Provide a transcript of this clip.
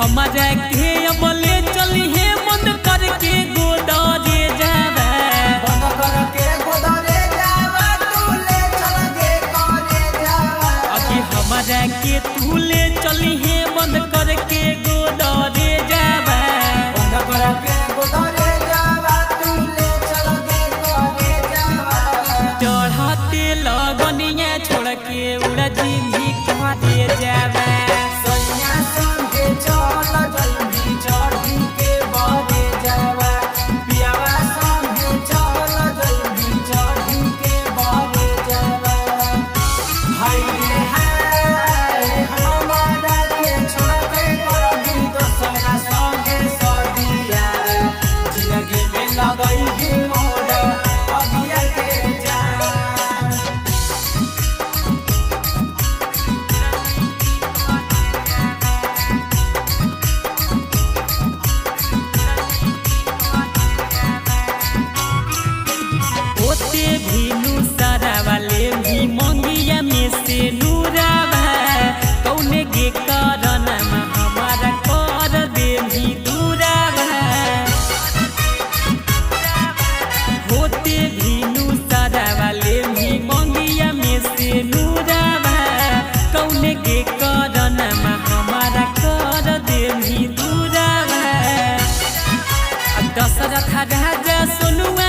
हमारा के अबले चली है बंद करके गोदारे जावा बंद करके गोदारे जावा तू ले चल गे करे जावा अभी हमारा के तू ले चली है बंद करके गोदारे जावा बंद करके गोदारे जावा तू ले चल गे करे जावा चढ़ते लगनिया छोड़ के उड़ा जी भी कहते जावा सैया संगे चल जल्दी चढ़ी के बने जावा पियावा संगे चल जल्दी चढ़ी के बने जावा हाय रे हाय हमारा के छोड़ के करबी दोसरा संगे सदिया जिंदगी में लगई ही मोड़ अगिया के जा होते भी सारा वाले भी मंगिया में से नूरावा कौने के कारण हमारा कर दे भी दूरावा होते भी सारा वाले भी मंगिया में से नूरावा कौने के कारण हमारा कर दे भी दूरावा दशरथ राजा सोनुआ